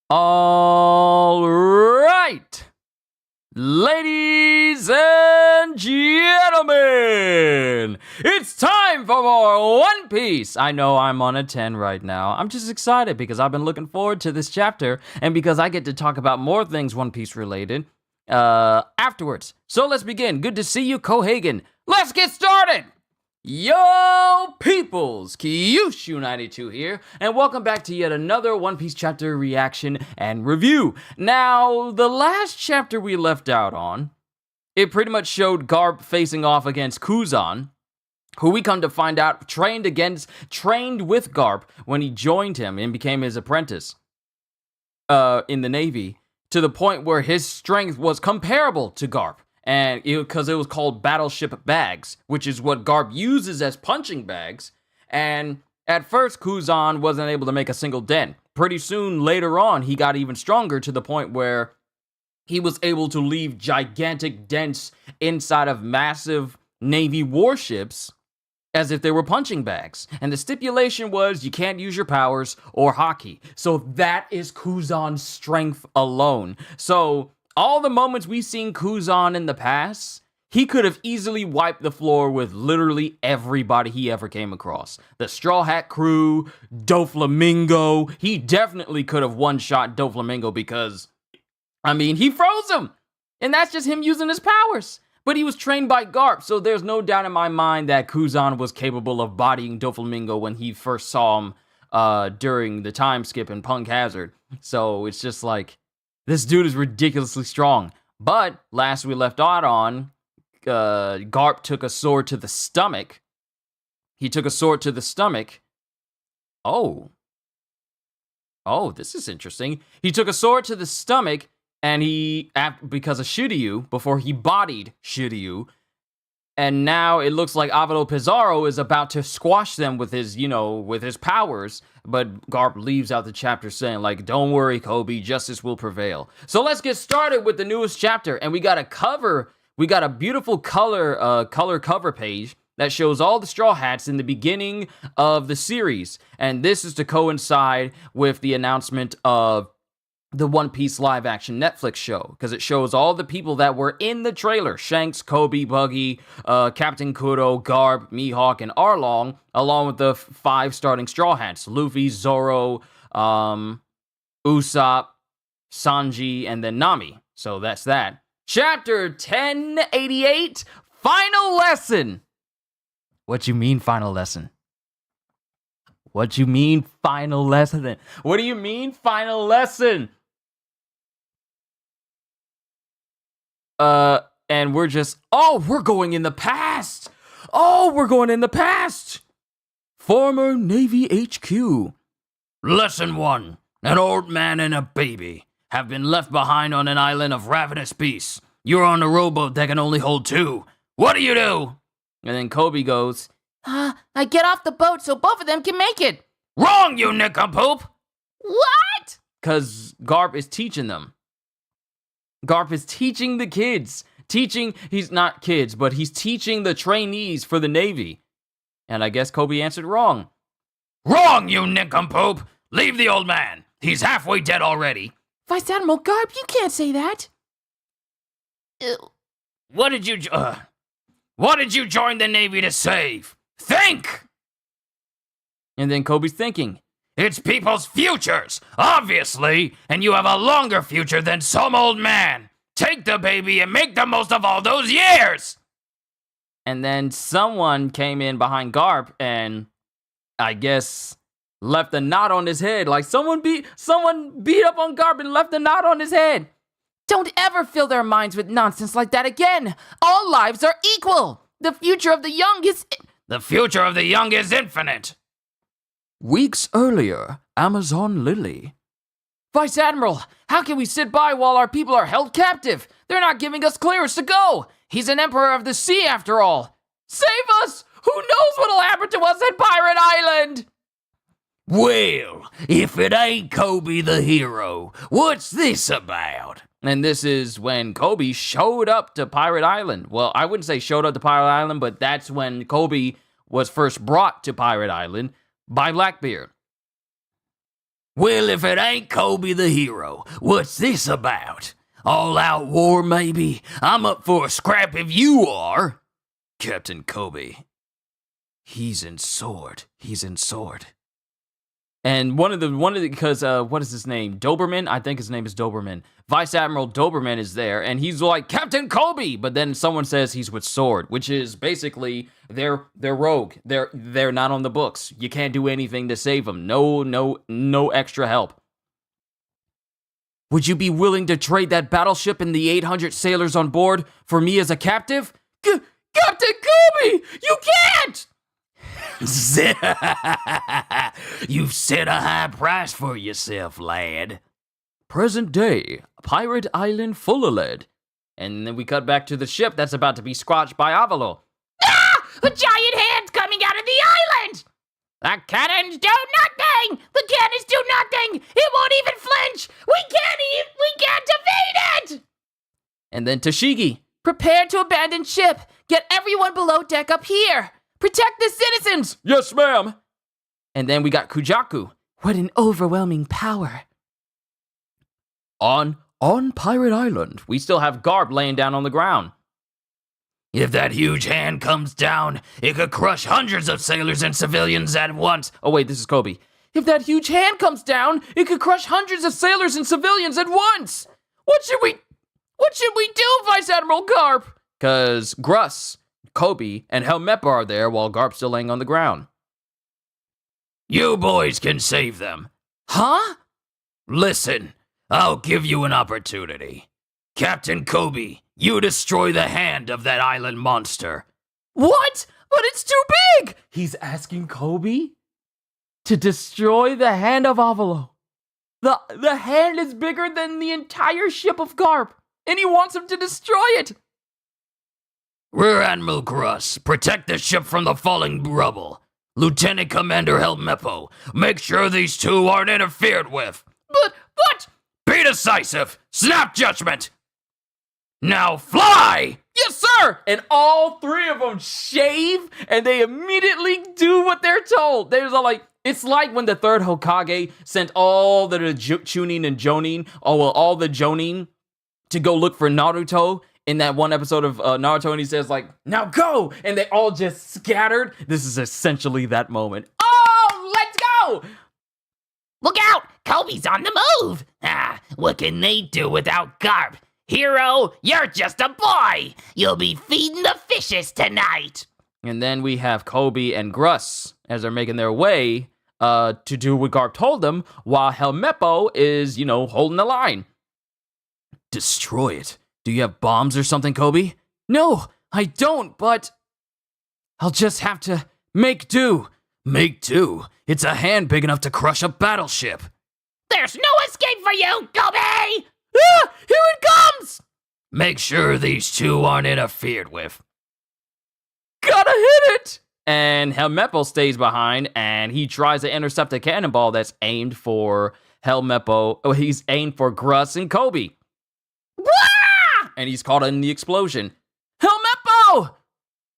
All right, ladies and gentlemen, it's time for more One Piece. I know I'm on a 10 right now. I'm just excited because I've been looking forward to this chapter and because I get to talk about more things One Piece related afterwards. So let's begin. Good to see you, Kohagen. Let's get started. Yo, peoples! Kyushu92 here, and welcome back to yet another One Piece chapter reaction and review. Now, the last chapter we left out on, it pretty much showed Garp facing off against Kuzan, who we come to find out trained with Garp when he joined him and became his apprentice in the Navy, to the point where his strength was comparable to Garp. And because it was called battleship bags, which is what Garp uses as punching bags. And at first, Kuzan wasn't able to make a single dent. Pretty soon, later on, he got even stronger to the point where he was able to leave gigantic dents inside of massive Navy warships as if they were punching bags. And the stipulation was you can't use your powers or haki. So that is Kuzan's strength alone. So all the moments we've seen Kuzan in the past, he could have easily wiped the floor with literally everybody he ever came across. The Straw Hat crew, Doflamingo. He definitely could have one-shot Doflamingo because, I mean, he froze him. And that's just him using his powers. But he was trained by Garp, so there's no doubt in my mind that Kuzan was capable of bodying Doflamingo when he first saw him during the time skip in Punk Hazard. So it's just like, this dude is ridiculously strong. But last we left out on, Garp took a sword to the stomach. He took a sword to the stomach. Oh, this is interesting. He took a sword to the stomach, and because of Shiryu, before he bodied Shiryu, and now it looks like Avalo Pizarro is about to squash them with his powers. But Garp leaves out the chapter saying, like, don't worry, Kobe, justice will prevail. So let's get started with the newest chapter. And we got a beautiful color cover page that shows all the Straw Hats in the beginning of the series. And this is to coincide with the announcement of the One Piece live action Netflix show, because it shows all the people that were in the trailer: Shanks, Kobe, Buggy, Captain Kuro, Garp, Mihawk, and Arlong, along with the 5 starting Straw Hats: Luffy, Zoro, Usopp, Sanji, and then Nami. So that's that. Chapter 1088, Final Lesson. What you mean, final lesson? What you mean, final lesson? What do you mean, final lesson? And we're going in the past. We're going in the past. Former Navy HQ. Lesson 1. An old man and a baby have been left behind on an island of ravenous beasts. You're on a rowboat that can only hold 2. What do? And then Kobe goes, I get off the boat so both of them can make it. Wrong, you nincompoop! What? Because Garp is teaching them. Garp is teaching the kids. He's not kids, but he's teaching the trainees for the Navy. And I guess Kobe answered wrong. Wrong, you nincompoop! Leave the old man. He's halfway dead already. Vice Admiral Garp, you can't say that. What did you join the Navy to save? Think! And then Kobe's thinking, it's people's futures, obviously, and you have a longer future than some old man. Take the baby and make the most of all those years! And then someone came in behind Garp and, I guess, left a knot on his head. Like someone beat up on Garp and left a knot on his head. Don't ever fill their minds with nonsense like that again. All lives are equal. The future of the young is... The future of the young is infinite. Weeks earlier, Amazon Lily. Vice Admiral, how can we sit by while our people are held captive? They're not giving us clearance to go. He's an emperor of the sea after all. Save us! Who knows what'll happen to us at Pirate Island? Well, if it ain't Kobe the hero, what's this about? And this is when Kobe showed up to Pirate Island. Well, I wouldn't say showed up to Pirate Island, but that's when Kobe was first brought to Pirate Island by Blackbeard. Well, if it ain't Kobe the hero, what's this about? All-out war, maybe? I'm up for a scrap if you are. Captain Kobe. He's in sword. And one of the because what is his name? Doberman? I think his name is Doberman. Vice Admiral Doberman is there, and he's like, Captain Kobe! But then someone says he's with sword, which is basically they're rogue. They're not on the books. You can't do anything to save them. No extra help. Would you be willing to trade that battleship and the 800 sailors on board for me as a captive? Captain Kobe! You can't! You've set a high price for yourself, lad. Present day, pirate island full of lead. And then we cut back to the ship that's about to be squashed by Avalo. Ah! A giant hand coming out of the island! The cannons do nothing! The cannons do nothing! It won't even flinch! We can't defeat it! And then Tashigi. Prepare to abandon ship! Get everyone below deck up here! Protect the citizens! Yes, ma'am! And then we got Kujaku. What an overwhelming power. On Pirate Island, we still have Garp laying down on the ground. If that huge hand comes down, it could crush hundreds of sailors and civilians at once. Oh wait, this is Kobe. If that huge hand comes down, it could crush hundreds of sailors and civilians at once. What should we do, Vice Admiral Garp? Cause Gruss, Kobe, and Helmeppa are there while Garp's still laying on the ground. You boys can save them. Huh? Listen, I'll give you an opportunity. Captain Kobe, you destroy the hand of that island monster. What? But it's too big! He's asking Kobe to destroy the hand of Avalo. The hand is bigger than the entire ship of Garp, and he wants him to destroy it. Rear Admiral Gruss, protect the ship from the falling rubble. Lieutenant Commander Helmeppo, make sure these two aren't interfered with. But... Be decisive! Snap judgment! Now fly! Yes, sir! And all three of them shave, and they immediately do what they're told. They're like, it's like when the third Hokage sent all the Chunin and Jonin, all the Jonin, to go look for Naruto in that one episode of Naruto, and he says, like, now go! And they all just scattered. This is essentially that moment. Oh, let's go! Look out! Kobe's on the move! What can they do without Garp? Hero, you're just a boy! You'll be feeding the fishes tonight! And then we have Kobe and Gruss as they're making their way to do what Garp told them, while Helmeppo is, holding the line. Destroy it. Do you have bombs or something, Kobe? No, I don't, but I'll just have to make do. Make do? It's a hand big enough to crush a battleship. There's no escape for you, Kobe! Ah, here it comes! Make sure these two aren't interfered with. Gotta hit it! And Helmeppo stays behind, and he tries to intercept a cannonball that's aimed for Helmeppo. Oh, he's aimed for Gruss and Kobe. Wah! And he's caught in the explosion. Helmeppo!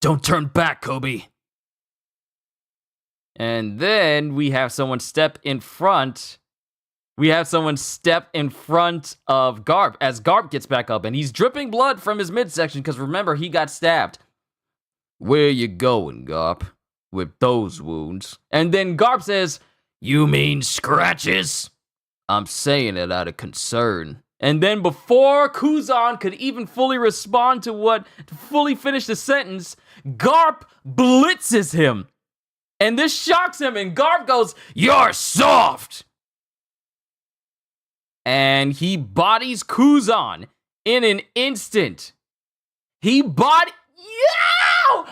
Don't turn back, Kobe. And then we have someone step in front. We have someone step in front of Garp as Garp gets back up, and he's dripping blood from his midsection because remember, he got stabbed. Where you going, Garp, with those wounds? And then Garp says, You mean scratches? I'm saying it out of concern. And then before Kuzan could even fully respond to fully finish the sentence, Garp blitzes him. And this shocks him, and Garp goes, You're soft! And he bodies Kuzan in an instant. Yow!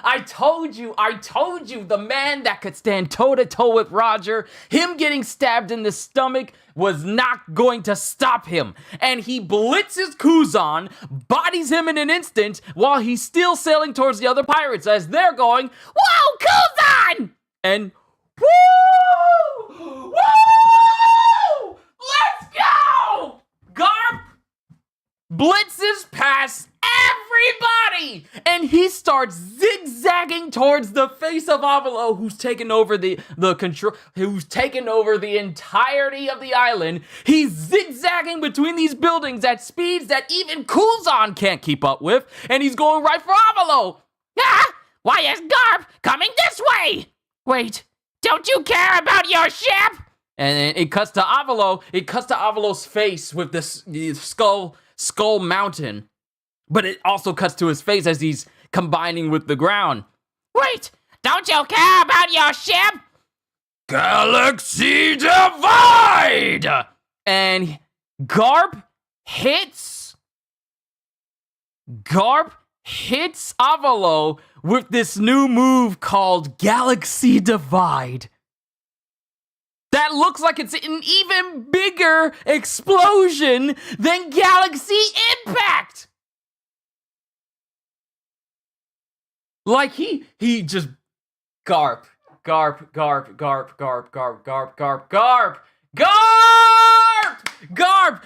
I told you, the man that could stand toe-to-toe with Roger, him getting stabbed in the stomach was not going to stop him. And he blitzes Kuzan, bodies him in an instant, while he's still sailing towards the other pirates as they're going, Whoa, Kuzan! And, woo! Woo! Let's go! Garp blitzes past everybody! And he starts zigzagging towards the face of Avalo, who's taken over the control, who's taken over the entirety of the island. He's zigzagging between these buildings at speeds that even Kuzan can't keep up with, and he's going right for Avalo. Ah! Why is Garp coming this way? Wait, don't you care about your ship? And it cuts to Avalo. It cuts to Avalo's face with this skull mountain. But it also cuts to his face as he's combining with the ground. Wait, don't you care about your ship? Galaxy Divide! And Garp hits Avalo with this new move called Galaxy Divide. That looks like it's an even bigger explosion than Galaxy Impact. Like he just Garp.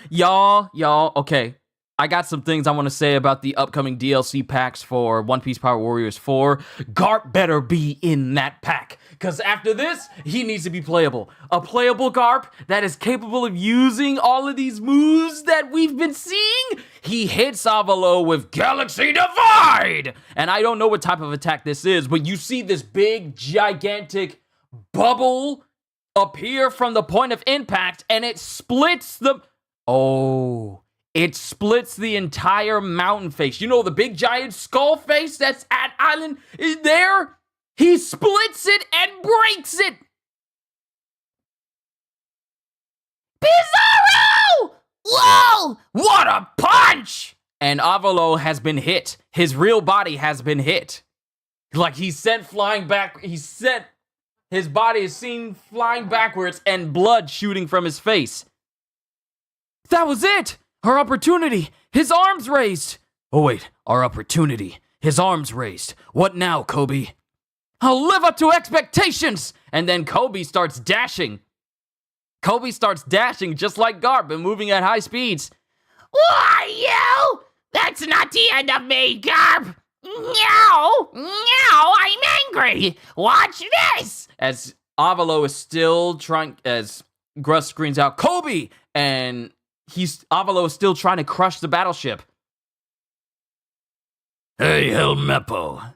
Y'all, okay. I got some things I want to say about the upcoming DLC packs for One Piece Power Warriors 4. Garp better be in that pack, because after this, he needs to be playable. A playable Garp that is capable of using all of these moves that we've been seeing. He hits Avalo with Galaxy Divide! And I don't know what type of attack this is, but you see this big, gigantic bubble appear from the point of impact, and it splits the... Oh... It splits the entire mountain face. You know the big giant skull face that's at Island is there? He splits it and breaks it. Pizarro! Whoa! What a punch! And Avalo has been hit. His real body has been hit. Like he's sent flying back. His body is seen flying backwards and blood shooting from his face. That was it. Our opportunity! His arms raised! Oh wait, our opportunity. His arms raised. What now, Koby? I'll live up to expectations! And then Koby starts dashing. Koby starts dashing just like Garp and moving at high speeds. Why, you? That's not the end of me, Garp! No! No, I'm angry! Watch this! As Avalo is still trying, as Gruss screams out, Koby! And Avalo is still trying to crush the battleship. Hey, Helmeppo.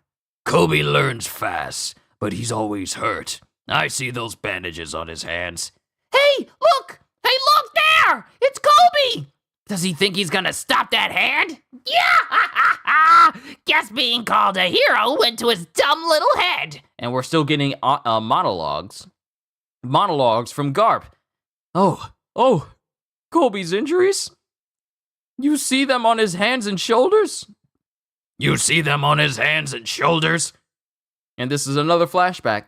Koby learns fast, but he's always hurt. I see those bandages on his hands. Hey, look! Hey, look there! It's Koby! Does he think he's gonna stop that hand? Yeah! Guess being called a hero went to his dumb little head. And we're still getting monologues from Garp. Oh, Koby's injuries? You see them on his hands and shoulders? You see them on his hands and shoulders? And this is another flashback.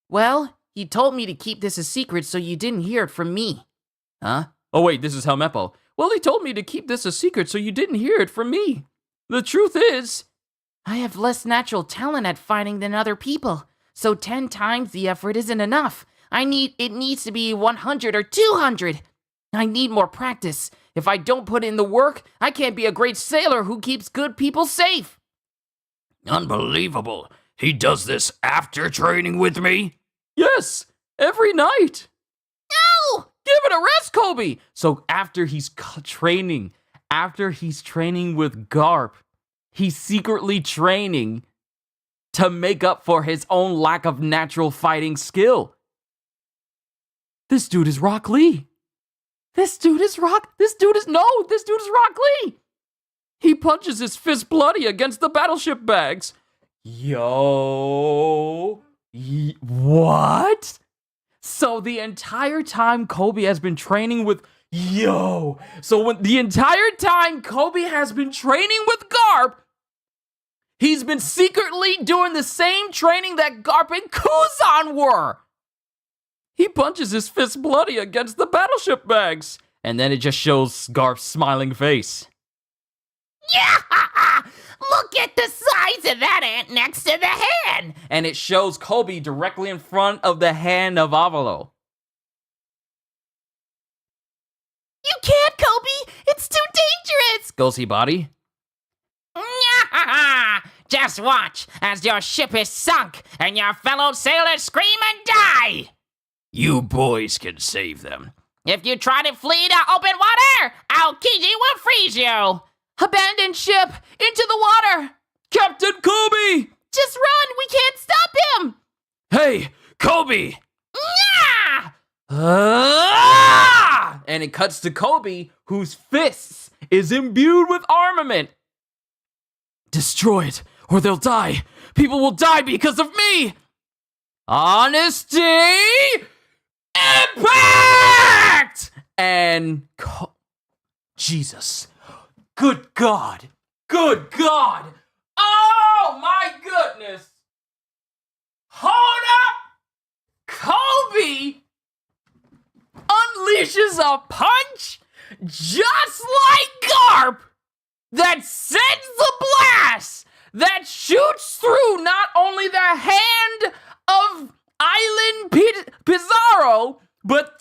Well, he told me to keep this a secret so you didn't hear it from me. Huh? Oh wait, this is Helmeppo. Well, he told me to keep this a secret so you didn't hear it from me. The truth is, I have less natural talent at fighting than other people, so 10 times the effort isn't enough. It needs to be 100 or 200. I need more practice. If I don't put in the work, I can't be a great sailor who keeps good people safe. Unbelievable. He does this after training with me? yes, every night. No! Give it a rest, Koby. So after he's training with Garp, he's secretly training to make up for his own lack of natural fighting skill. This dude is Rock Lee. This dude is Rock Lee. He punches his fist bloody against the battleship bags. What? So the entire time Koby has been training with the entire time Koby has been training with Garp, he's been secretly doing the same training that Garp and Kuzan were. He punches his fist bloody against the battleship bags. And then it just shows Garp's smiling face. Yeah! Look at the size of that ant next to the hand! And it shows Koby directly in front of the hand of Avalo. You can't, Koby! It's too dangerous! Goes he body? Yeah! Just watch as your ship is sunk and your fellow sailors scream and die! You boys can save them. If you try to flee to open water, Aokiji will freeze you! Abandon ship! Into the water! Captain Kobe! Just run! We can't stop him! Hey, Kobe! Yeah! And it cuts to Kobe, whose fists is imbued with armament. Destroy it, or they'll die. People will die because of me. Honesty, impact! And Jesus, good God, good God. Oh my goodness. Hold up. Kobe unleashes a punch just like Garp that sends the blast that shoots through not only the hand of Island Pizarro, but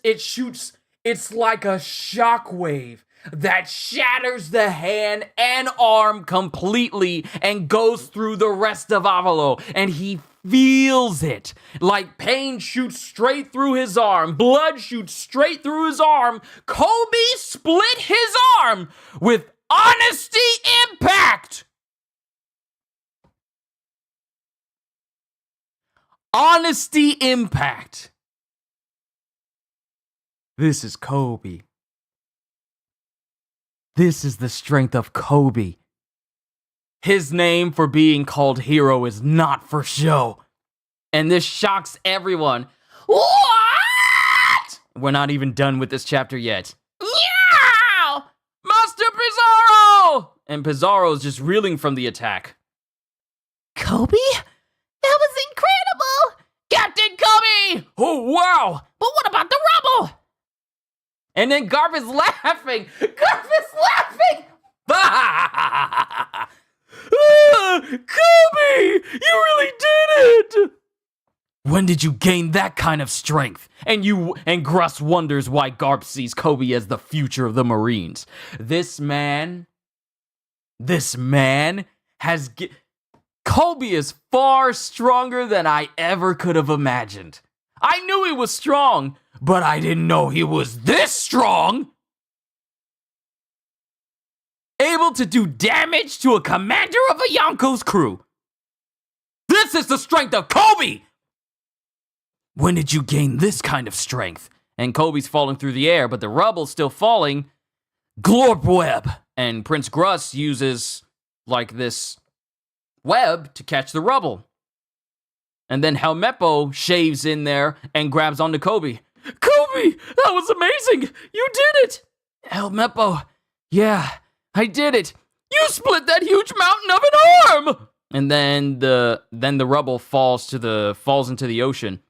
it shoots. It's like a shockwave that shatters the hand and arm completely and goes through the rest of Avalo, and he feels it. Like pain shoots straight through his arm, blood shoots straight through his arm. Kobe split his arm with honesty impact. Honesty impact. This is Kobe. This is the strength of Kobe. His name for being called hero is not for show. And this shocks everyone. What? We're not even done with this chapter yet. Meow! Master Pizarro! And Pizarro's just reeling from the attack. Kobe? That was incredible! Captain Kobe! Oh, wow! But what about the rubble? And then Garp is laughing. Garp is laughing! Kobe! You really did it! When did you gain that kind of strength? And Gruss wonders why Garp sees Kobe as the future of the Marines. This man has... Kobe is far stronger than I ever could have imagined. I knew he was strong, but I didn't know he was this strong. Able to do damage to a commander of a Yonko's crew. This is the strength of Kobe! When did you gain this kind of strength? And Kobe's falling through the air, but the rubble's still falling. Glorp web. And Prince Gruss uses, like, this web to catch the rubble. And then Helmeppo shaves in there and grabs onto Kobe. Kobe, that was amazing! You did it! Helmeppo, yeah, I did it. You split that huge mountain of an arm! And then the rubble falls into the ocean.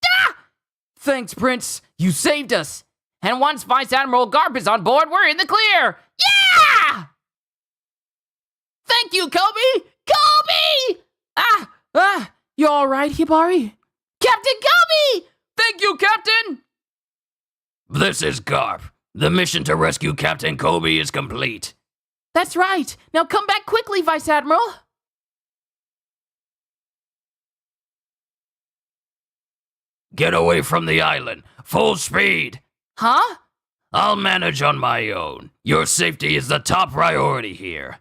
Ah! Thanks, Prince. You saved us. And once Vice Admiral Garp is on board, we're in the clear. Yeah! Thank you, Kobe! Kobe! You all right, Hibari? Captain Kobe! Thank you, Captain! This is Garp. The mission to rescue Captain Kobe is complete. That's right. Now come back quickly, Vice Admiral. Get away from the island. Full speed. Huh? I'll manage on my own. Your safety is the top priority here.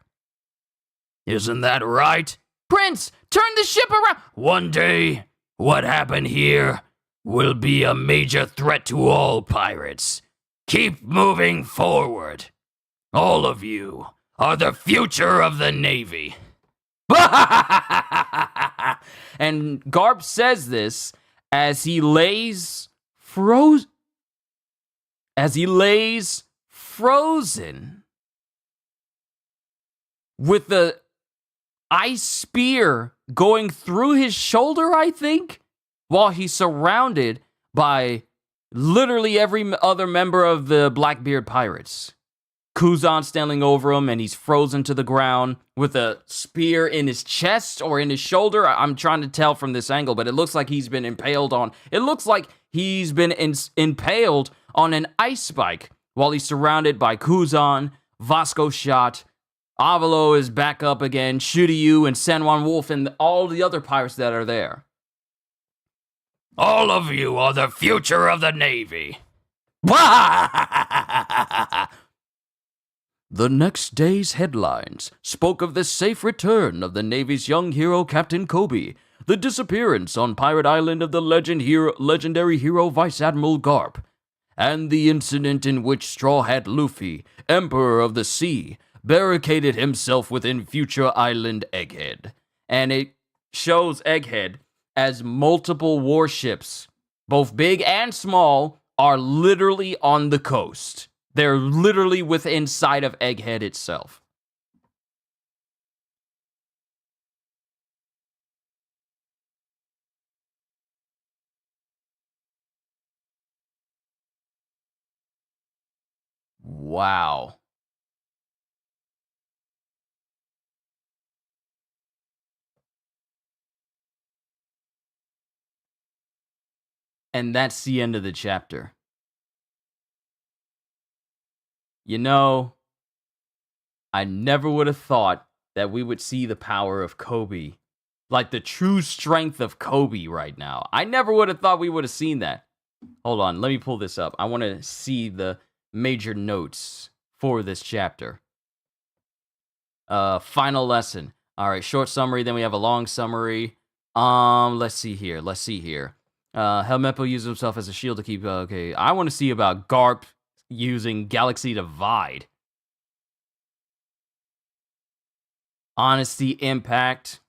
Isn't that right? Prince, turn the ship around. One day, what happened here will be a major threat to all pirates. Keep moving forward. All of you are the future of the Navy. And Garp says this as he lays frozen with the ice spear going through his shoulder, I think, while he's surrounded by literally every other member of the Blackbeard Pirates. Kuzan standing over him, and he's frozen to the ground with a spear in his chest or in his shoulder. I'm trying to tell from this angle, but it looks like he's been impaled on. It looks like he's been impaled on an ice spike while he's surrounded by Kuzan, Vasco Shot, Avalo is back up again, Shiryu and San Juan Wolf and all the other pirates that are there. All of you are the future of the Navy. The next day's headlines spoke of the safe return of the Navy's young hero Captain Kobe, the disappearance on Pirate Island of the legendary hero Vice Admiral Garp, and the incident in which Straw Hat Luffy, Emperor of the Sea, barricaded himself within future island Egghead. And it shows Egghead as multiple warships, both big and small, are literally on the coast. They're literally within sight of Egghead itself. Wow. And that's the end of the chapter. You know, I never would have thought that we would see the power of Kobe. Like the true strength of Kobe right now. I never would have thought we would have seen that. Hold on, let me pull this up. I want to see the major notes for this chapter. Final lesson. All right, short summary, then we have a long summary. Let's see here. Helmeppo uses himself as a shield to keep... okay, I want to see about Garp using Galaxy Divide. Honesty, impact.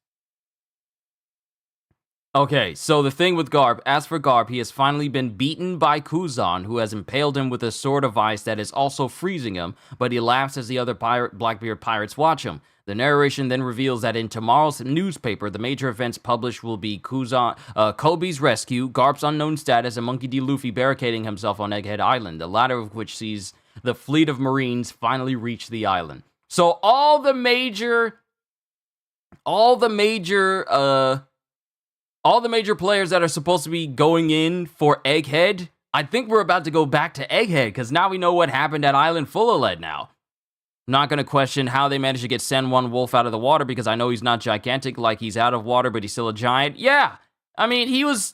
Okay, so the thing with Garp, as for Garp, he has finally been beaten by Kuzan, who has impaled him with a sword of ice that is also freezing him, but he laughs as the other Blackbeard pirates watch him. The narration then reveals that in tomorrow's newspaper, the major events published will be Kobe's rescue, Garp's unknown status, and Monkey D. Luffy barricading himself on Egghead Island, the latter of which sees the fleet of Marines finally reach the island. So all the major players that are supposed to be going in for Egghead, I think we're about to go back to Egghead, because now we know what happened at Island Full of Lead now. Not going to question how they managed to get San Juan Wolf out of the water, because I know he's not gigantic like he's out of water, but he's still a giant. Yeah, I mean, he was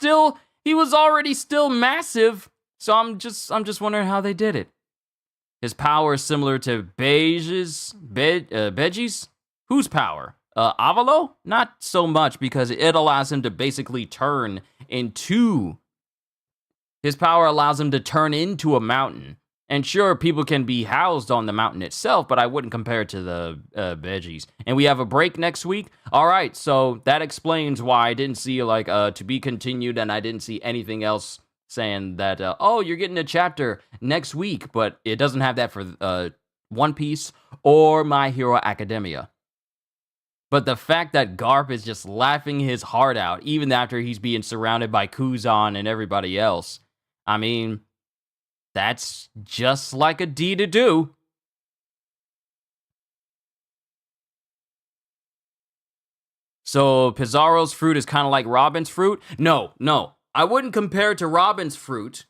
already still massive, so I'm just wondering how they did it. His power is similar to Bege's? Whose power? Avalo? Not so much, because it allows him to basically turn into... His power allows him to turn into a mountain. And sure, people can be housed on the mountain itself, but I wouldn't compare it to the Beges. And we have a break next week? Alright, so that explains why I didn't see, like, to be continued, and I didn't see anything else saying that, oh, you're getting a chapter next week, but it doesn't have that for One Piece or My Hero Academia. But the fact that Garp is just laughing his heart out, even after he's being surrounded by Kuzan and everybody else, I mean, that's just like a D to do. So Pizarro's fruit is kind of like Robin's fruit? No, I wouldn't compare it to Robin's fruit,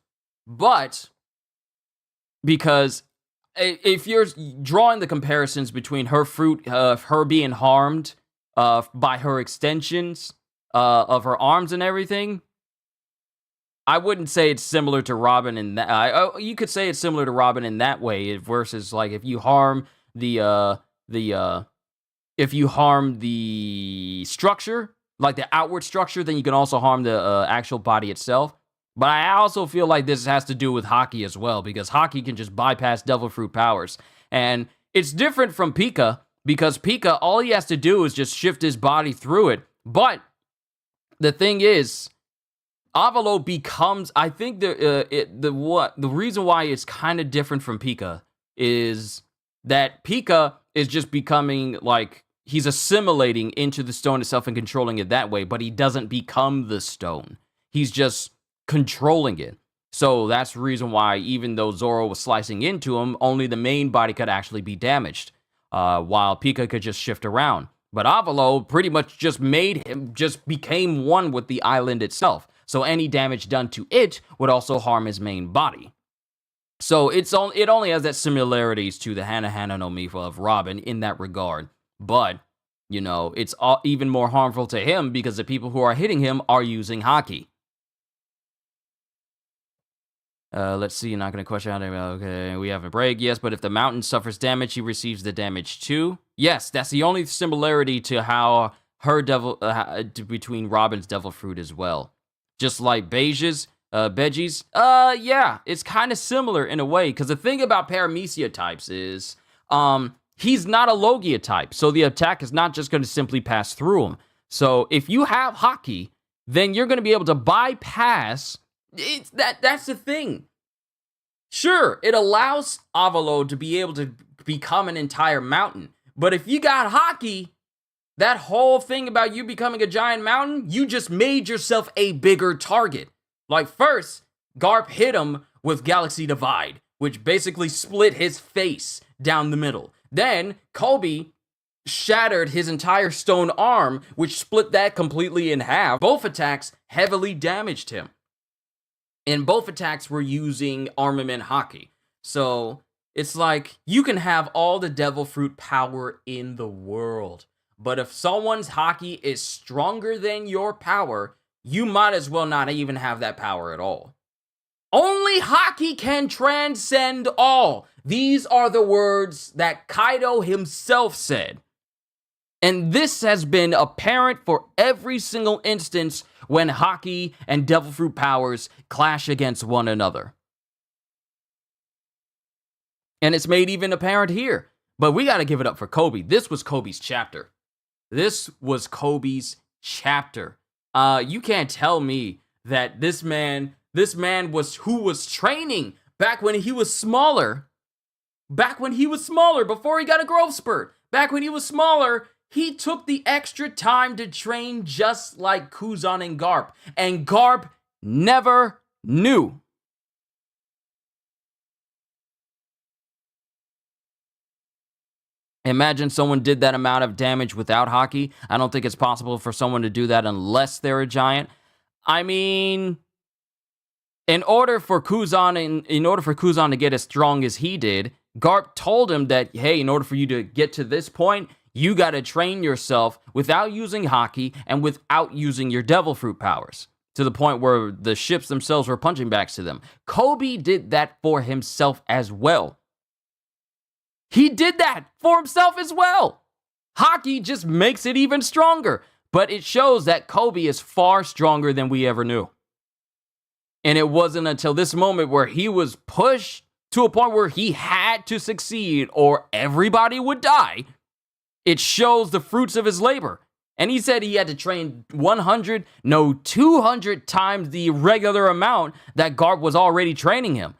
but because if you're drawing the comparisons between her fruit, her being harmed by her extensions of her arms and everything, I wouldn't say it's similar to Robin in that. You could say it's similar to Robin in that way, versus like if you harm the structure, like the outward structure, then you can also harm the actual body itself. But I also feel like this has to do with Haki as well, because Haki can just bypass Devil Fruit powers. And it's different from Pika, because Pika, all he has to do is just shift his body through it. But the thing is, Avalo becomes, I think the reason why it's kind of different from Pika is that Pika is just becoming, like, he's assimilating into the stone itself and controlling it that way, but he doesn't become the stone. He's just controlling it. So that's the reason why, even though Zoro was slicing into him, only the main body could actually be damaged, while Pika could just shift around. But Avalo pretty much just became one with the island itself. So any damage done to it would also harm his main body. So it only has that similarities to the Hana Hana no Mifa of Robin in that regard. But, you know, it's even more harmful to him because the people who are hitting him are using Haki. Let's see, you're not going to question how okay, we have a break. Yes, but if the mountain suffers damage, he receives the damage too. Yes, that's the only similarity to how her between Robin's devil fruit as well. Just like Beige's, Beji's, yeah, it's kind of similar in a way, because the thing about Paramecia types is, he's not a Logia type, so the attack is not just going to simply pass through him. So if you have Haki, then you're going to be able to bypass. That's the thing. Sure, it allows Avalo to be able to become an entire mountain, but if you got Haki, that whole thing about you becoming a giant mountain, you just made yourself a bigger target. Like first, Garp hit him with Galaxy Divide, which basically split his face down the middle. Then Kobe shattered his entire stone arm, which split that completely in half. Both attacks heavily damaged him. And both attacks were using armament Haki. So it's like you can have all the devil fruit power in the world, but if someone's Haki is stronger than your power, you might as well not even have that power at all. Only Haki can transcend all. These are the words that Kaido himself said. And this has been apparent for every single instance when Haki and devil fruit powers clash against one another. And it's made even apparent here. But we got to give it up for Kobe. This was Kobe's chapter. This was Kobe's chapter. You can't tell me that this man was who was training back when he was smaller. Back when he was smaller, before he got a growth spurt. Back when he was smaller, he took the extra time to train just like Kuzan and Garp. And Garp never knew. Imagine someone did that amount of damage without Haki. I don't think it's possible for someone to do that unless they're a giant. I mean, in order for Kuzan to get as strong as he did, Garp told him that, hey, in order for you to get to this point, you got to train yourself without using Haki and without using your devil fruit powers, to the point where the ships themselves were punching back to them. Kobe did that for himself as well. He did that for himself as well. Haki just makes it even stronger, but it shows that Kobe is far stronger than we ever knew. And it wasn't until this moment where he was pushed to a point where he had to succeed or everybody would die. It shows the fruits of his labor. And he said he had to train 200 times the regular amount that Garp was already training him.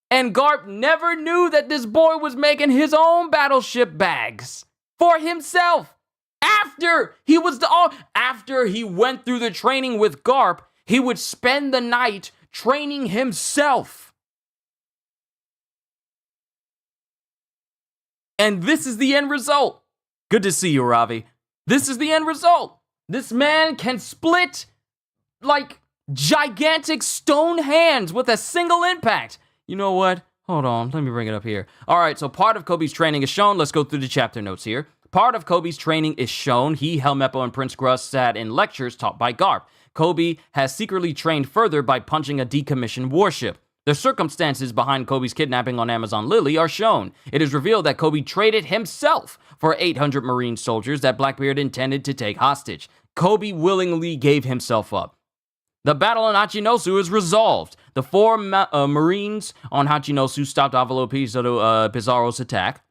And Garp never knew that this boy was making his own battleship bags for himself. After he went through the training with Garp, he would spend the night training himself. And this is the end result. Good to see you, Ravi. This is the end result. This man can split like gigantic stone hands with a single impact. You know what? Hold on. Let me bring it up here. All right, so part of Kobe's training is shown. Let's go through the chapter notes here. Part of Kobe's training is shown. He, Helmeppo, and Prince Grus sat in lectures taught by Garp. Kobe has secretly trained further by punching a decommissioned warship. The circumstances behind Kobe's kidnapping on Amazon Lily are shown. It is revealed that Kobe traded himself for 800 Marine soldiers that Blackbeard intended to take hostage. Kobe willingly gave himself up. The battle on Hachinosu is resolved. The 4 Marines on Hachinosu stopped Avalo Pizarro's attack.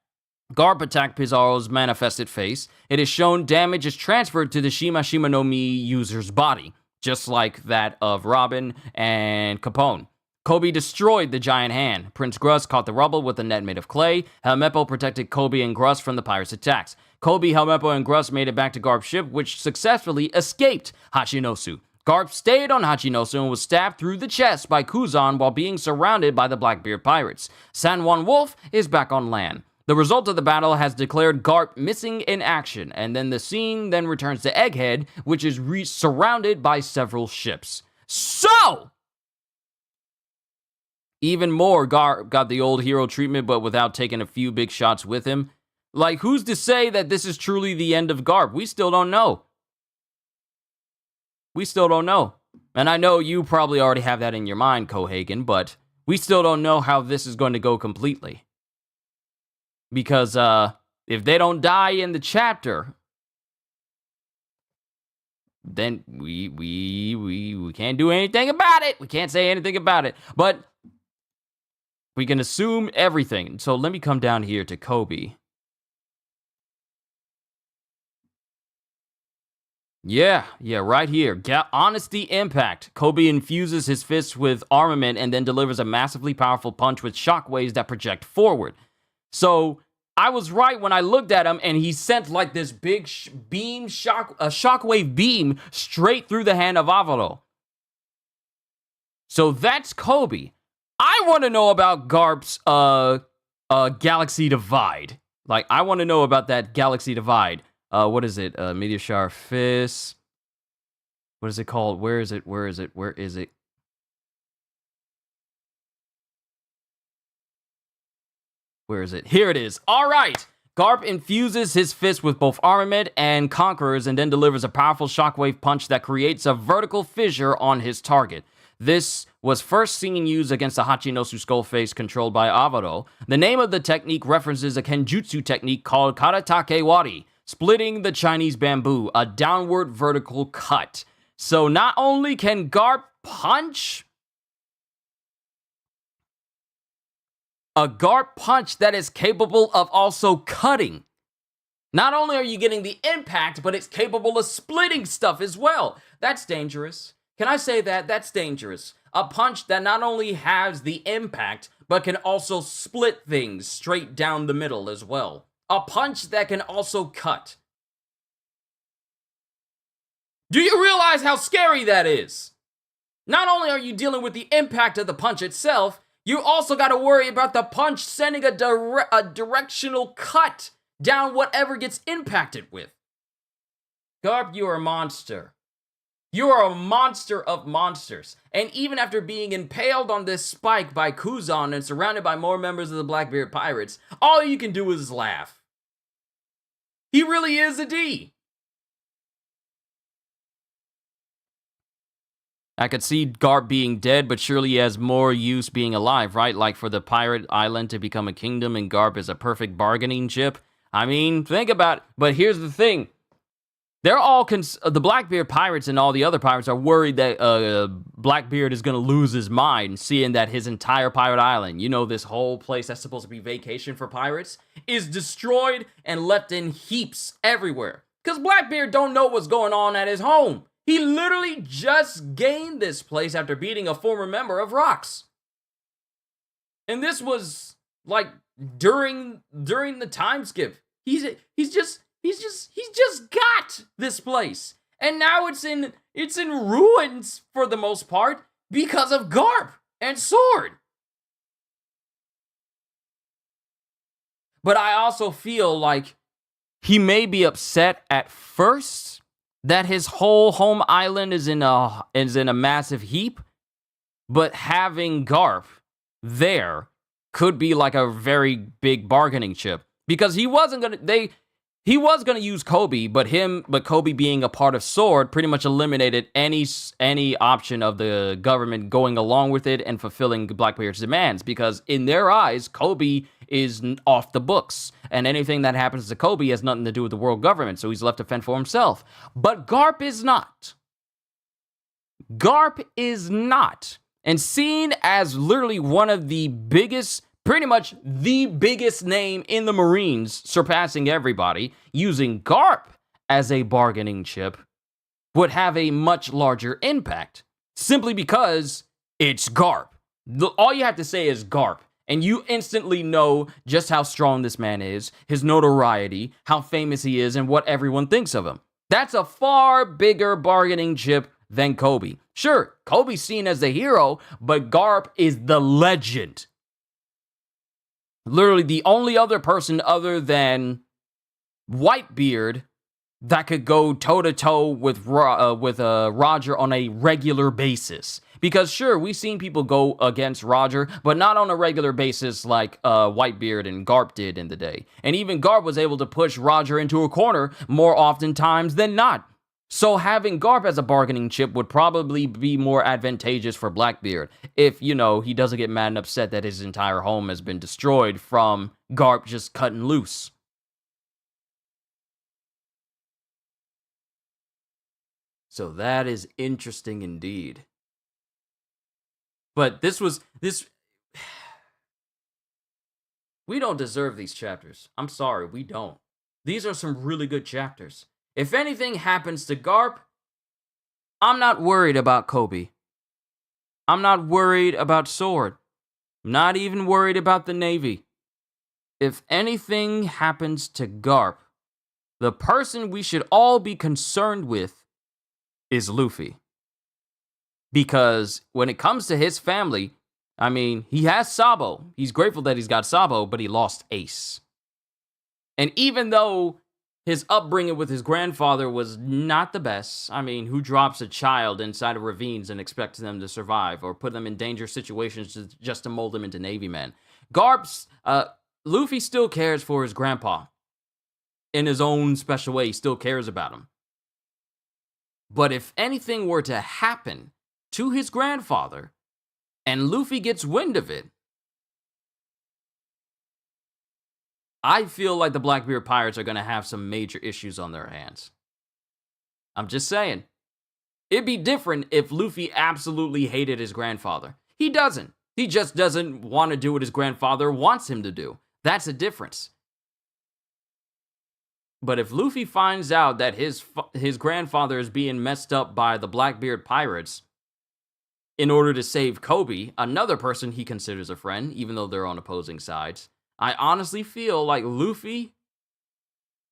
Garp attacked Pizarro's manifested face. It is shown damage is transferred to the Shima no Mi user's body, just like that of Robin and Capone. Kobe destroyed the giant hand. Prince Grus caught the rubble with a net made of clay. Helmeppo protected Kobe and Grus from the pirates' attacks. Kobe, Helmeppo, and Grus made it back to Garp's ship, which successfully escaped Hachinosu. Garp stayed on Hachinosu and was stabbed through the chest by Kuzan while being surrounded by the Blackbeard pirates. San Juan Wolf is back on land. The result of the battle has declared Garp missing in action, and then the scene then returns to Egghead, which is surrounded by several ships. So, Even more, Garp got the old hero treatment, but without taking a few big shots with him. Like, who's to say that this is truly the end of Garp? We still don't know. We still don't know. And I know you probably already have that in your mind, Cohaagen, but we still don't know how this is going to go completely. Because if they don't die in the chapter, then we can't do anything about it. We can't say anything about it. But we can assume everything. So let me come down here to Koby. Yeah, right here. Honesty Impact. Koby infuses his fists with armament and then delivers a massively powerful punch with shockwaves that project forward. So I was right when I looked at him, and he sent like this big shockwave beam straight through the hand of Avado. So that's Koby. I want to know about Garp's Galaxy Divide. Like, I want to know about that Galaxy Divide. What is it? Meteor Shower Fist. What is it called? Where is it? Where is it? Where is it? Where is it? Here it is. All right. Garp infuses his fist with both armament and conquerors and then delivers a powerful shockwave punch that creates a vertical fissure on his target. This was first seen used against the Hachinosu Skullface controlled by Avado. The name of the technique references a Kenjutsu technique called Karatake Wari, splitting the Chinese bamboo, a downward vertical cut. So not only can Garp punch, a Garp punch that is capable of also cutting. Not only are you getting the impact, but it's capable of splitting stuff as well. That's dangerous. Can I say that? That's dangerous. A punch that not only has the impact, but can also split things straight down the middle as well. A punch that can also cut. Do you realize how scary that is? Not only are you dealing with the impact of the punch itself, you also got to worry about the punch sending a directional cut down whatever gets impacted with. Garp, you are a monster. You are a monster of monsters. And even after being impaled on this spike by Kuzan and surrounded by more members of the Blackbeard Pirates, all you can do is laugh. He really is a D. I could see Garp being dead, but surely he has more use being alive, right? Like for the pirate island to become a kingdom and Garp is a perfect bargaining chip. I mean, think about it. But here's the thing. They're all, the Blackbeard Pirates and all the other pirates are worried that Blackbeard is going to lose his mind, seeing that his entire pirate island, you know, this whole place that's supposed to be vacation for pirates, is destroyed and left in heaps everywhere. Because Blackbeard don't know what's going on at his home. He literally just gained this place after beating a former member of Rocks. And this was, like, during the time skip. He's just got this place. And now it's in ruins for the most part because of Garp and Sword. But I also feel like he may be upset at first that his whole home island is in a massive heap, but having Garp there could be like a very big bargaining chip because he was gonna use Koby, but Koby being a part of Sword pretty much eliminated any option of the government going along with it and fulfilling Blackbeard's demands because in their eyes, Koby is off the books, and anything that happens to Koby has nothing to do with the world government, so he's left to fend for himself. But Garp is not. Garp is not. And seen as literally one of the biggest, pretty much the biggest name in the Marines, surpassing everybody, using Garp as a bargaining chip would have a much larger impact, simply because it's Garp. All you have to say is Garp. And you instantly know just how strong this man is, his notoriety, how famous he is, and what everyone thinks of him. That's a far bigger bargaining chip than Koby. Sure, Koby's seen as the hero, but Garp is the legend. Literally the only other person other than Whitebeard that could go toe-to-toe with Roger on a regular basis. Because sure, we've seen people go against Roger, but not on a regular basis like Whitebeard and Garp did in the day. And even Garp was able to push Roger into a corner more oftentimes than not. So having Garp as a bargaining chip would probably be more advantageous for Blackbeard if, you know, he doesn't get mad and upset that his entire home has been destroyed from Garp just cutting loose. So that is interesting indeed. But this. We don't deserve these chapters. I'm sorry, we don't. These are some really good chapters. If anything happens to Garp, I'm not worried about Koby. I'm not worried about Sword. I'm not even worried about the Navy. If anything happens to Garp, the person we should all be concerned with is Luffy. Because when it comes to his family, I mean, he has Sabo. He's grateful that he's got Sabo, but he lost Ace. And even though his upbringing with his grandfather was not the best, I mean, who drops a child inside of ravines and expects them to survive or put them in dangerous situations just to mold them into Navy men? Luffy still cares for his grandpa. In his own special way, he still cares about him. But if anything were to happen to his grandfather, and Luffy gets wind of it, I feel like the Blackbeard Pirates are going to have some major issues on their hands. I'm just saying. It'd be different if Luffy absolutely hated his grandfather. He doesn't. He just doesn't want to do what his grandfather wants him to do. That's a difference. But if Luffy finds out that his grandfather is being messed up by the Blackbeard Pirates in order to save Koby, another person he considers a friend, even though they're on opposing sides, I honestly feel like Luffy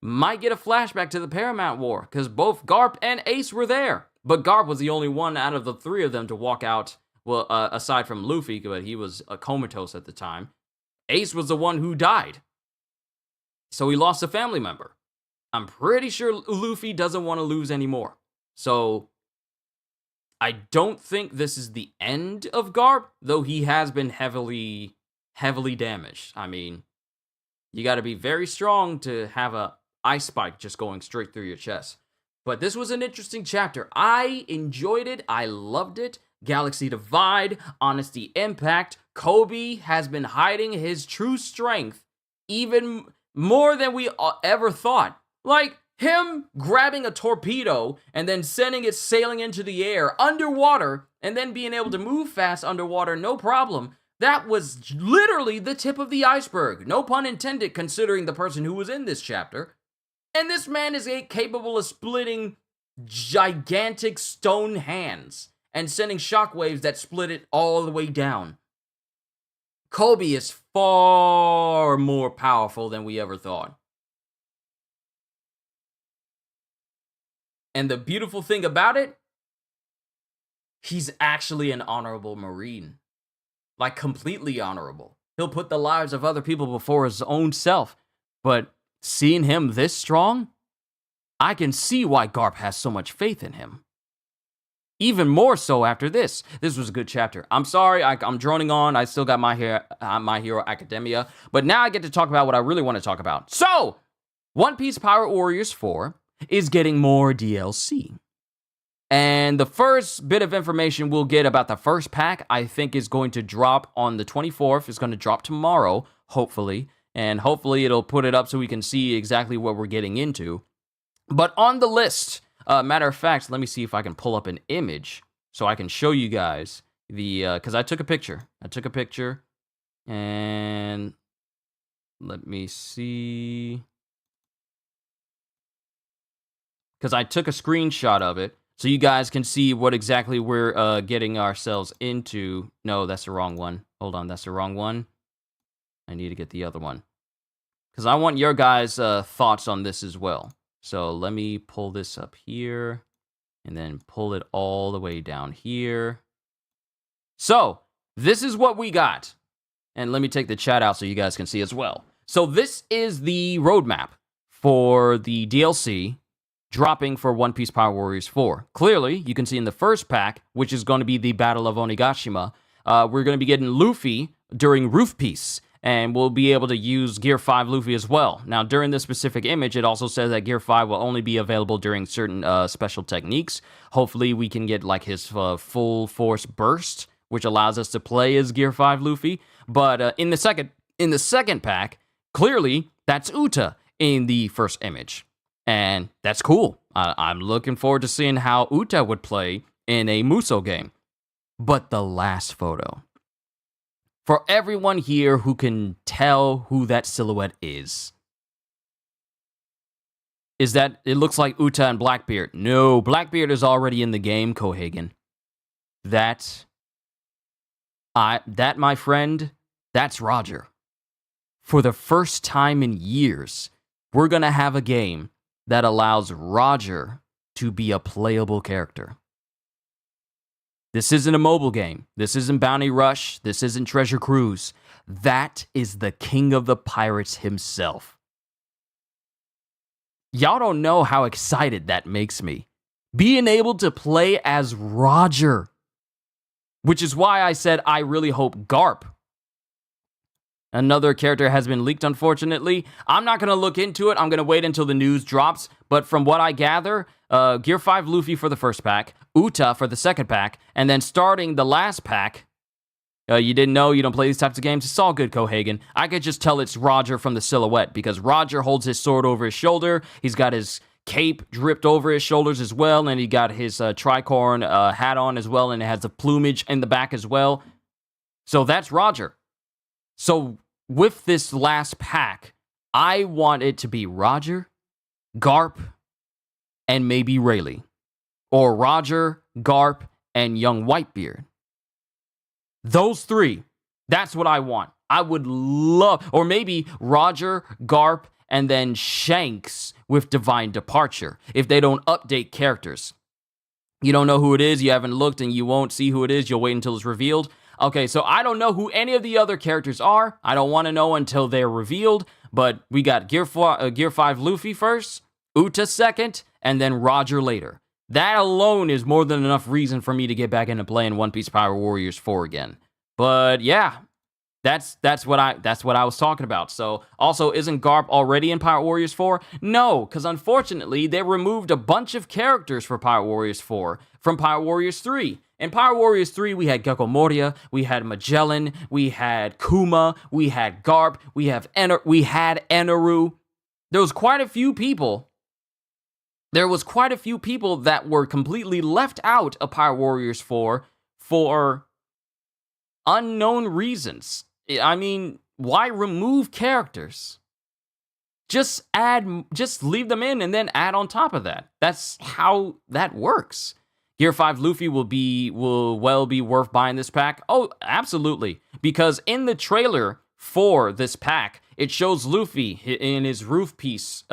might get a flashback to the Paramount War, because both Garp and Ace were there. But Garp was the only one out of the three of them to walk out, well, aside from Luffy, but he was comatose at the time. Ace was the one who died. So he lost a family member. I'm pretty sure Luffy doesn't want to lose anymore. So I don't think this is the end of Garp, though he has been heavily damaged. I mean, you got to be very strong to have a ice spike just going straight through your chest. But this was an interesting chapter. I enjoyed it. I loved it. Galaxy Divide, Honesty Impact. Koby has been hiding his true strength even more than we ever thought. Like, him grabbing a torpedo and then sending it sailing into the air underwater and then being able to move fast underwater, no problem. That was literally the tip of the iceberg. No pun intended, considering the person who was in this chapter. And this man is capable of splitting gigantic stone hands and sending shockwaves that split it all the way down. Koby is far more powerful than we ever thought. And the beautiful thing about it, he's actually an honorable Marine. Like, completely honorable. He'll put the lives of other people before his own self. But seeing him this strong, I can see why Garp has so much faith in him. Even more so after this. This was a good chapter. I'm sorry, I'm droning on. I still got My Hero Academia. But now I get to talk about what I really want to talk about. So, One Piece Pirate Warriors 4 is getting more DLC. And the first bit of information we'll get about the first pack, I think, is going to drop on the 24th. It's going to drop tomorrow, hopefully. And hopefully it'll put it up so we can see exactly what we're getting into. But on the list, matter of fact, let me see if I can pull up an image so I can show you guys the, because I took a picture. And let me see. Because I took a screenshot of it, so you guys can see what exactly we're getting ourselves into. No, that's the wrong one. Hold on, that's the wrong one. I need to get the other one. Because I want your guys' thoughts on this as well. So let me pull this up here, and then pull it all the way down here. So, this is what we got. And let me take the chat out so you guys can see as well. So this is the roadmap for the DLC. dropping for One Piece Power Warriors 4. Clearly, you can see in the first pack, which is going to be the Battle of Onigashima, we're going to be getting Luffy during Roof Piece, and we'll be able to use Gear 5 Luffy as well. Now, during this specific image, it also says that Gear 5 will only be available during certain special techniques. Hopefully, we can get like his full force burst, which allows us to play as Gear 5 Luffy. But in the second pack, clearly, that's Uta in the first image. And that's cool. I'm looking forward to seeing how Uta would play in a Musou game. But the last photo. For everyone here who can tell who that silhouette is that it looks like Uta and Blackbeard. No, Blackbeard is already in the game, Cohagen. That, my friend, that's Roger. For the first time in years, we're going to have a game that allows Roger to be a playable character. This isn't a mobile game. This isn't Bounty Rush. This isn't Treasure Cruise. That is the king of the pirates himself. Y'all don't know how excited that makes me. Being able to play as Roger. Which is why I said I really hope Garp. Another character has been leaked, unfortunately. I'm not going to look into it. I'm going to wait until the news drops. But from what I gather, Gear 5 Luffy for the first pack, Uta for the second pack, and then starting the last pack, you didn't know, you don't play these types of games, it's all good, Cohagen. I could just tell it's Roger from the silhouette, because Roger holds his sword over his shoulder, he's got his cape dripped over his shoulders as well, and he got his tricorn hat on as well, and it has the plumage in the back as well. So that's Roger. So with this last pack, I want it to be Roger, Garp, and maybe Rayleigh. Or Roger, Garp, and young Whitebeard. Those three. That's what I want. I would love... Or maybe Roger, Garp, and then Shanks with Divine Departure. If they don't update characters. You don't know who it is, you haven't looked, and you won't see who it is. You'll wait until it's revealed. Okay, so I don't know who any of the other characters are. I don't want to know until they're revealed. But we got Gear 5 Luffy first, Uta second, and then Roger later. That alone is more than enough reason for me to get back into playing One Piece Power Warriors 4 again. But yeah, that's what I was talking about. So also, isn't Garp already in Power Warriors 4? No, because unfortunately, they removed a bunch of characters for Power Warriors 4 from Power Warriors 3. In Power Warriors 3, we had Gekko Moria, we had Magellan, we had Kuma, we had Garp, we had Eneru. There was quite a few people that were completely left out of Power Warriors 4 for unknown reasons. I mean, why remove characters? Just leave them in and then add on top of that. That's how that works. Gear 5 Luffy will well be worth buying this pack. Oh, absolutely. Because in the trailer for this pack, it shows Luffy in his Roof Piece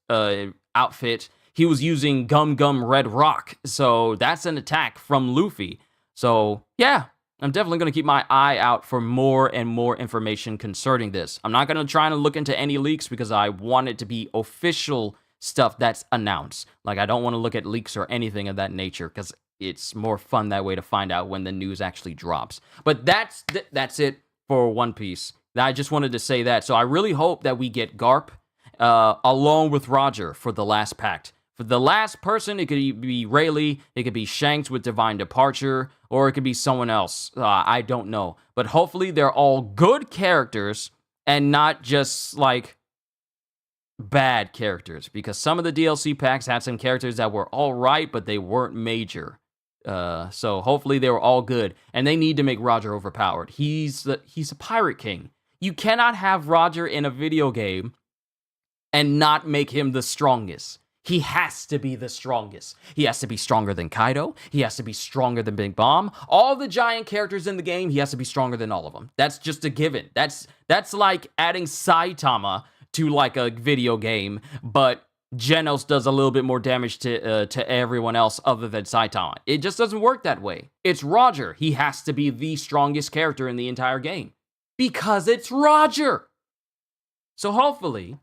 outfit. He was using Gum Gum Red Rock. So that's an attack from Luffy. So yeah, I'm definitely going to keep my eye out for more and more information concerning this. I'm not going to try to look into any leaks because I want it to be official stuff that's announced. Like, I don't want to look at leaks or anything of that nature because it's more fun that way to find out when the news actually drops. But that's it for One Piece. I just wanted to say that. So I really hope that we get Garp along with Roger for the last pact. For the last person, it could be Rayleigh, it could be Shanks with Divine Departure, or it could be someone else. I don't know. But hopefully they're all good characters and not just, like, bad characters. Because some of the DLC packs had some characters that were all right, but they weren't major. So hopefully they were all good. And they need to make Roger overpowered. He's a pirate king. You cannot have Roger in a video game and not make him the strongest. He has to be the strongest. He has to be stronger than Kaido. He has to be stronger than Big Mom. All the giant characters in the game, he has to be stronger than all of them. That's just a given. That's like adding Saitama to like a video game, but Genos does a little bit more damage to everyone else other than Saitama. It just doesn't work that way. It's Roger. He has to be the strongest character in the entire game. Because it's Roger! So hopefully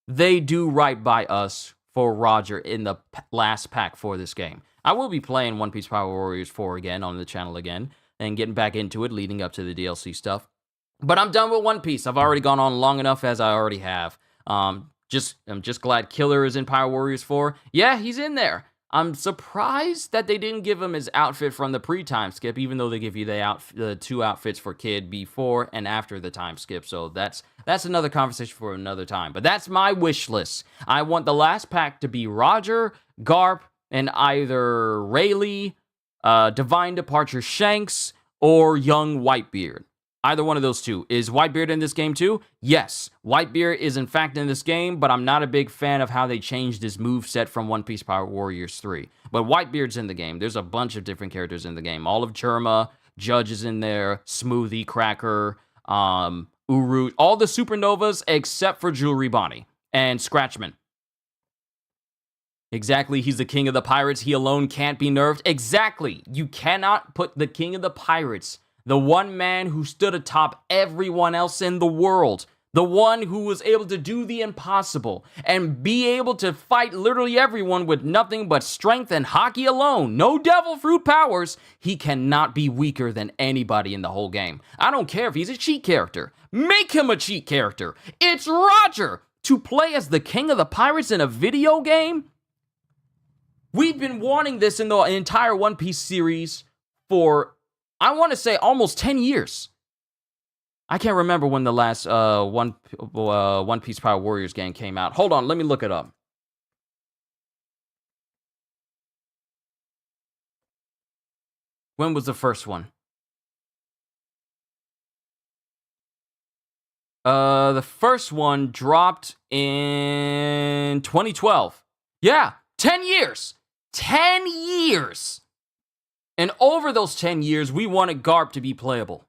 they do right by us for Roger in the last pack for this game. I will be playing One Piece Power Warriors 4 again on the channel again, and getting back into it, leading up to the DLC stuff. But I'm done with One Piece. I've already gone on long enough as I already have. I'm just glad Killer is in Power Warriors 4. Yeah, he's in there. I'm surprised that they didn't give him his outfit from the pre-time skip, even though they give you the 2 outfits for Kid before and after the time skip. So that's another conversation for another time. But that's my wish list. I want the last pack to be Roger, Garp, and either Rayleigh, Divine Departure Shanks, or Young Whitebeard. Either one of those two. Is Whitebeard in this game too? Yes. Whitebeard is in fact in this game, but I'm not a big fan of how they changed his moveset from One Piece Power Warriors 3. But Whitebeard's in the game. There's a bunch of different characters in the game. All of Germa, Judge is in there, Smoothie, Cracker, Uru, all the Supernovas except for Jewelry Bonnie and Scratchman. Exactly, he's the king of the pirates. He alone can't be nerfed. Exactly. You cannot put the king of the pirates, the one man who stood atop everyone else in the world, the one who was able to do the impossible and be able to fight literally everyone with nothing but strength and hockey alone, no devil fruit powers, he cannot be weaker than anybody in the whole game. I don't care if he's a cheat character. Make him a cheat character. It's Roger. To play as the king of the pirates in a video game? We've been wanting this in the entire One Piece series for, I want to say, almost 10 years. I can't remember when the last One Piece Power Warriors game came out. Hold on, let me look it up. When was the first one? The first one dropped in 2012. Yeah, 10 years. 10 years. And over those 10 years, we wanted Garp to be playable.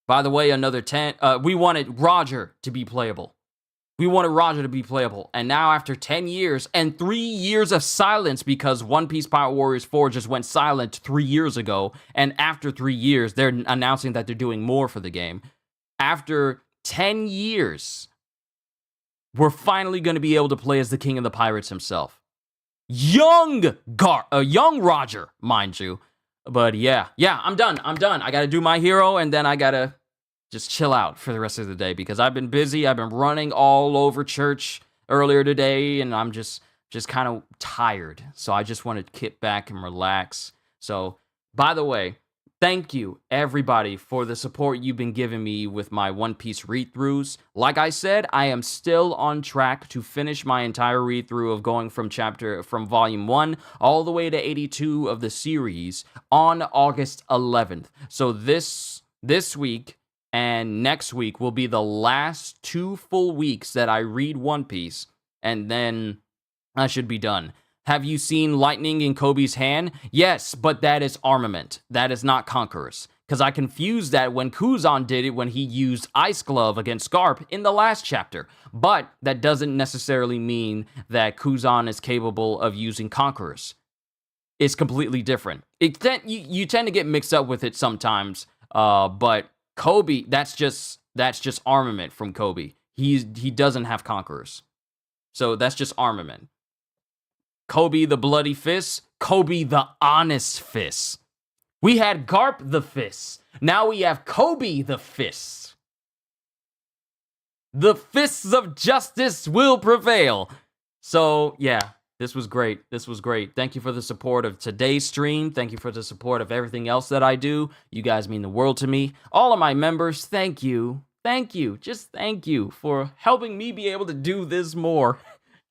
By the way, another 10, we wanted Roger to be playable. We wanted Roger to be playable. And now after 10 years and 3 years of silence, because One Piece Power Warriors 4 just went silent 3 years ago, and after 3 years, they're announcing that they're doing more for the game. After 10 years, we're finally going to be able to play as the king of the pirates himself. Young Roger, mind you. But yeah, I'm done. I gotta do my hero, and then I gotta just chill out for the rest of the day, because I've been busy. I've been running all over church earlier today, and I'm just kind of tired. So I just want to kick back and relax. So, by the way, thank you, everybody, for the support you've been giving me with my One Piece read-throughs. Like I said, I am still on track to finish my entire read-through of going from Volume 1 all the way to 82 of the series on August 11th. So this week and next week will be the last 2 full weeks that I read One Piece, and then I should be done. Have you seen lightning in Kobe's hand? Yes, but that is armament. That is not conquerors. Because I confused that when Kuzan did it when he used Ice Glove against Garp in the last chapter. But that doesn't necessarily mean that Kuzan is capable of using conquerors. It's completely different. You tend to get mixed up with it sometimes. But Kobe, that's just armament from Kobe. He doesn't have conquerors. So that's just armament. Kobe the Bloody Fist, Kobe the Honest Fist. We had Garp the Fist. Now we have Kobe the Fist. The fists of justice will prevail. So, yeah, this was great. Thank you for the support of today's stream. Thank you for the support of everything else that I do. You guys mean the world to me. All of my members, thank you. Thank you. Just thank you for helping me be able to do this more.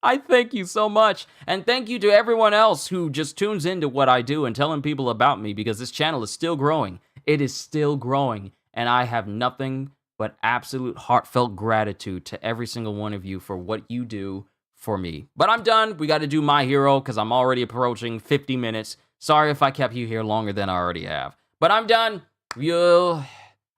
I thank you so much, and thank you to everyone else who just tunes into what I do and telling people about me, because this channel is still growing. It is still growing, and I have nothing but absolute heartfelt gratitude to every single one of you for what you do for me. But I'm done. We got to do my hero, because I'm already approaching 50 minutes. Sorry if I kept you here longer than I already have. But I'm done.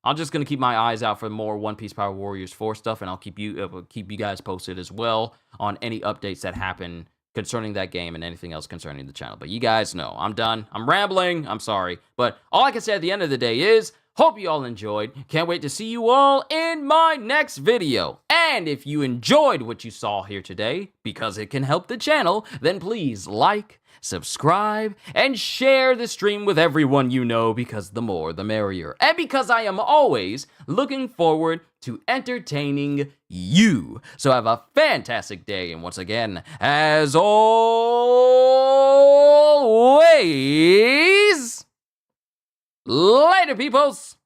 I'm just going to keep my eyes out for more One Piece Power Warriors 4 stuff, and I'll keep you guys posted as well on any updates that happen concerning that game and anything else concerning the channel. But you guys know, I'm done. I'm rambling. I'm sorry. But all I can say at the end of the day is, Hope you all enjoyed. Can't wait to see you all in my next video. And if you enjoyed what you saw here today, because it can help the channel, then please like, subscribe, and share the stream with everyone you know, because the more the merrier. And because I am always looking forward to entertaining you. So have a fantastic day, and once again, as always, later, peoples!